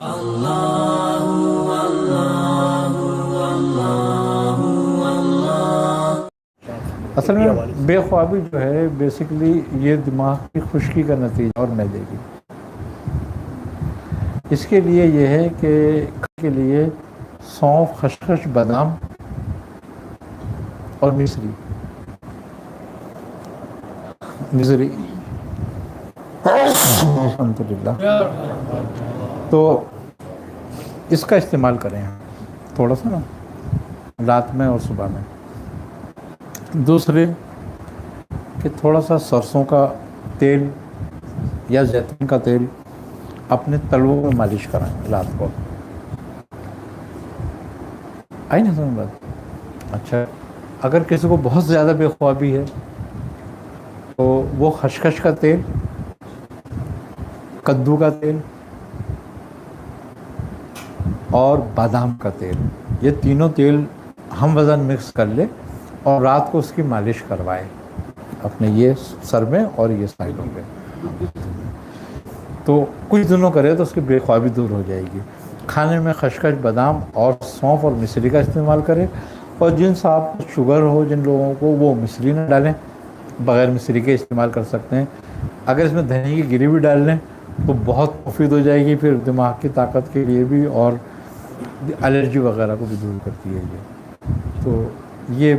असल में बेख्वाबी जो है बेसिकली ये दिमाग की खुश्की का नतीजा और मैदे की। इसके लिए ये है कि के लिए सौंफ, खसखस, बादाम और मिश्री अल्हम्दुलिल्लाह, तो इसका इस्तेमाल करें थोड़ा सा ना, रात में और सुबह में। दूसरे कि थोड़ा सा सरसों का तेल या जैतून का तेल अपने तलवों में मालिश कराएं रात को। आई ना समझ बात? अच्छा, अगर किसी को बहुत ज़्यादा बेख्वाबी है तो वो खसखस का तेल, कद्दू का तेल और बादाम का तेल, ये तीनों तेल हम वज़न मिक्स कर ले और रात को उसकी मालिश करवाए अपने ये सर में और ये साइडों पे। तो कुछ दिनों करे तो उसकी बेख्वाबी दूर हो जाएगी। खाने में खसखस, बादाम और सौंफ और मिश्री का इस्तेमाल करें। और जिन साहब को शुगर हो, जिन लोगों को, वो मिश्री न डालें, बग़ैर मिश्री के इस्तेमाल कर सकते हैं। अगर इसमें धनिया की गिरी भी डाल लें तो बहुत मुफीद हो जाएगी, फिर दिमाग की ताकत के लिए भी और एलर्जी वगैरह को भी दूर करती है ये। तो ये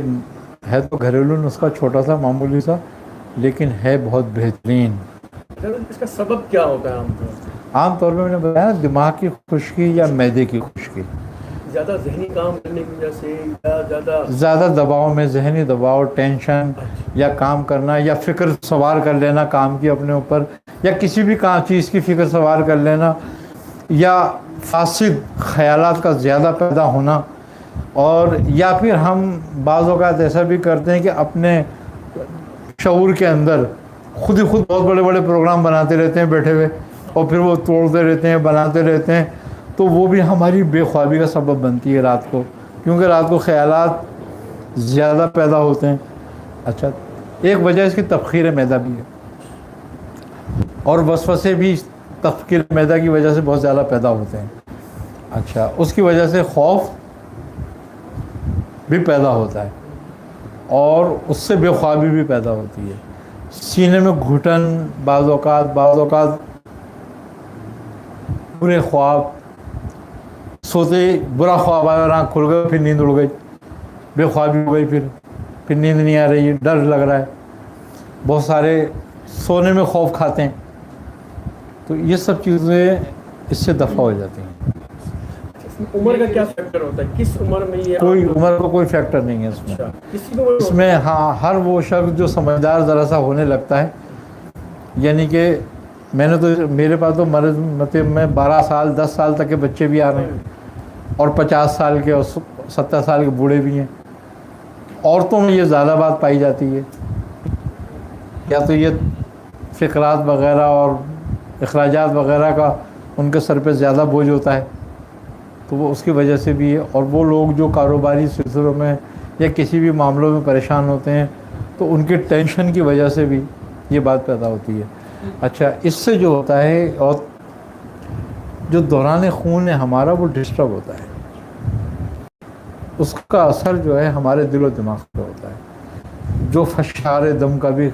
है तो घरेलू नुस्खा छोटा सा मामूली सा, लेकिन है बहुत बेहतरीन। इसका सबब क्या होता है आमतौर पर? आमतौर पर मैंने बताया ना, दिमाग की खुश्की या मैदे की खुश्की, ज़्यादा जहनी काम करने की वजह से या ज़्यादा दबाव में, जहनी दबाव, टेंशन या काम करना या फ़िक्र सवार कर लेना काम की अपने ऊपर, या किसी भी काम चीज़ की फ़िक्र सवार कर लेना, या फासिद ख़यालात का ज़्यादा पैदा होना, और या फिर हम बाज़ औक़ात ऐसा भी करते हैं कि अपने शऊर के अंदर खुद ही खुद बहुत बड़े बड़े प्रोग्राम बनाते रहते हैं बैठे हुए, और फिर वो तोड़ते रहते हैं, बनाते रहते हैं, तो वो भी हमारी बेख्वाबी का सबब बनती है रात को, क्योंकि रात को ख़यालात ज़्यादा पैदा होते हैं। अच्छा, एक वजह इसकी तफ़ख़ीर मैदा भी है, और वसवसे भी तफ़ख़ीर मैदा की वजह से बहुत ज़्यादा पैदा होते हैं। अच्छा, उसकी वजह से खौफ भी पैदा होता है और उससे बेख्वाबी भी पैदा होती है। सीने में घुटन, बाज़ औक़ात बुरे ख्वाब, सोते बुरा ख्वाब आया और आँख खुल गई, फिर नींद उड़ गई, बेख्वाबी हो गई, फिर नींद नहीं आ रही है, डर लग रहा है, बहुत सारे सोने में खौफ खाते हैं। तो ये सब चीज़ें इससे दफ़ा हो जाती हैं। उम्र का क्या फैक्टर होता है? किस उम्र में ये? कोई उम्र का कोई फैक्टर नहीं है इसमें। अच्छा, किसी को इसमें हाँ, हर वो शख्स जो समझदार ज़रा सा होने लगता है, यानी कि मैंने तो, मेरे पास तो मर्द मतलब में 12 साल 10 साल तक के बच्चे भी आ रहे हैं, और 50 साल के और 70 साल के बूढ़े भी हैं। औरतों में ये ज़्यादा बात पाई जाती है, या तो ये फ़िक्रात वग़ैरह और अखराजात वग़ैरह का उनके सर पे ज़्यादा बोझ होता है, तो वो उसकी वजह से भी है। और वो लोग जो कारोबारी सिलसिलों में या किसी भी मामलों में परेशान होते हैं, तो उनके टेंशन की वजह से भी ये बात पैदा होती है। अच्छा, इससे जो होता है, और जो दौरान खून है हमारा, वो डिस्टर्ब होता है, उसका असर जो है हमारे दिल और दिमाग पे होता है, जो फशार दम का भी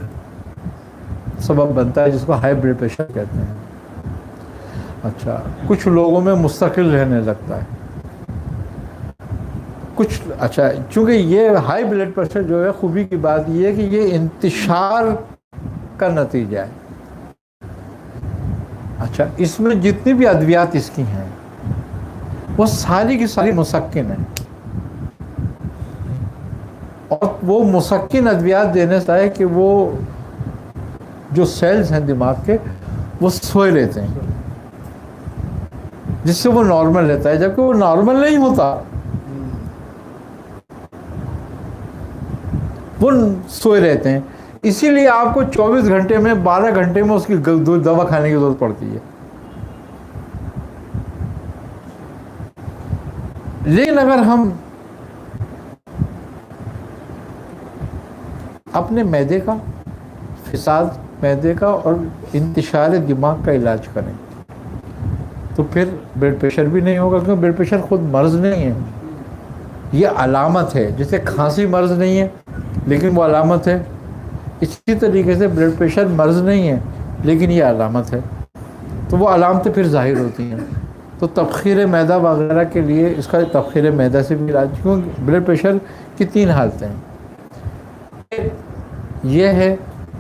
सबब बनता है, जिसको हाई ब्लड प्रेशर कहते हैं। अच्छा, कुछ लोगों में मुस्तकिल रहने लगता है कुछ। अच्छा, चूँकि ये हाई ब्लड प्रेशर जो है, खूबी की बात ये है कि ये इंतशार का नतीजा है। अच्छा, इसमें जितनी भी अद्वियात इसकी हैं वो सारी की सारी मुसक्किन है, और वो मुसक्किन अद्वियात देने से है कि वो जो सेल्स हैं दिमाग के, वो सोए रहते हैं, जिससे वो नॉर्मल रहता है, जबकि वो नॉर्मल नहीं होता, वो सोए रहते हैं। इसीलिए आपको 24 घंटे में 12 घंटे में उसकी दवा खाने की जरूरत पड़ती है। लेकिन अगर हम अपने मैदे का, फिसाद मैदे का और इंतिशार दिमाग का इलाज करें, तो फिर ब्लड प्रेशर भी नहीं होगा, क्योंकि ब्लड प्रेशर खुद मर्ज़ नहीं है, ये अलामत है। जैसे खांसी मर्ज़ नहीं है लेकिन वो अलामत है, इसी तरीके से ब्लड प्रेशर मर्ज़ नहीं है लेकिन ये अलामत है, तो वो अलामतें फिर ज़ाहिर होती हैं। तो तबखीर मैदा वगैरह के लिए इसका तबखीर मैदा से भी इलाज, क्योंकि ब्लड प्रेशर की 3 हालतें हैं। ये है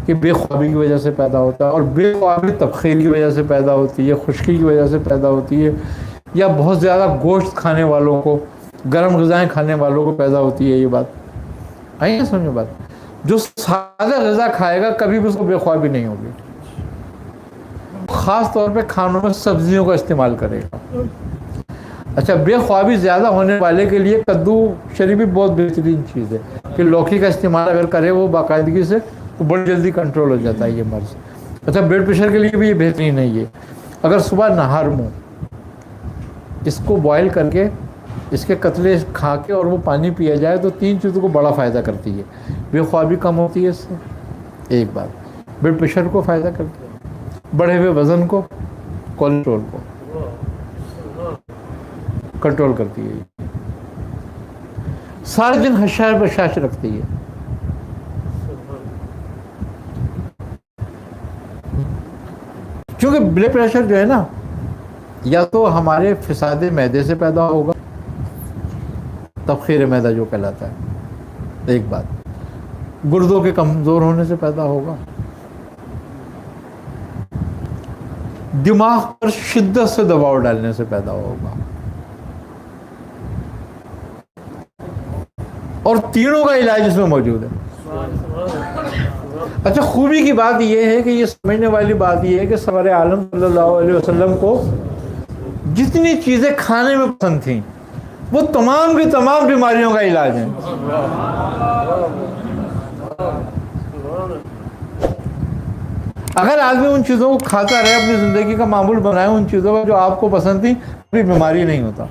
कि बेख्वाबी की वजह से पैदा होता है, और बेख्वाबी तबखीर की वजह से पैदा होती है, खुश्की की वजह से पैदा होती है, या बहुत ज़्यादा गोश्त खाने वालों को, गर्म ग़िज़ाएँ खाने वालों को पैदा होती है। ये बात आई है समझो बात। जो सादा ग़िज़ा खाएगा कभी भी उसको बेख्वाबी नहीं होगी, ख़ास तौर पे खानों में सब्जियों का इस्तेमाल करेगा। अच्छा, बेख्वाबी ज़्यादा होने वाले के लिए कद्दू शरीफ भी बहुत बेहतरीन चीज़ है कि लौकी का इस्तेमाल अगर करे वो बाकायदगी से, तो बड़ी जल्दी कंट्रोल हो जाता है ये मर्ज़। अच्छा, ब्लड प्रेशर के लिए भी ये बेहतरीन है। ये अगर सुबह नहर मुँह इसको बॉयल करके इसके कतले खा के और वो पानी पिया जाए तो 3 चीज़ों को बड़ा फ़ायदा करती है। बेख्वाबी कम होती है इससे, एक बात, ब्लड प्रेशर को फ़ायदा करती है, बढ़े हुए वज़न को, कोलेस्ट्रॉल को कंट्रोल करती है, सारे दिन हशार बशाश रखती है। क्योंकि ब्लड प्रेशर जो है ना, या तो हमारे फिसादे मैदे से पैदा होगा, तबखीर मैदा जो कहलाता है, एक बात, गुर्दों के कमज़ोर होने से पैदा होगा, दिमाग पर शिद्दत से दबाव डालने से पैदा होगा, और तीनों का इलाज इसमें मौजूद है। अच्छा, खूबी की बात यह है कि ये समझने वाली बात यह है कि सरवर आलम सल्लल्लाहु अलैहि वसल्लम को जितनी चीज़ें खाने में पसंद थीं वो तमाम की तमाम बीमारियों का इलाज है। अगर आदमी उन चीज़ों को खाता रहे, अपनी ज़िंदगी का मामूल बनाए उन चीज़ों का जो आपको पसंद थी, कोई बीमारी नहीं होता।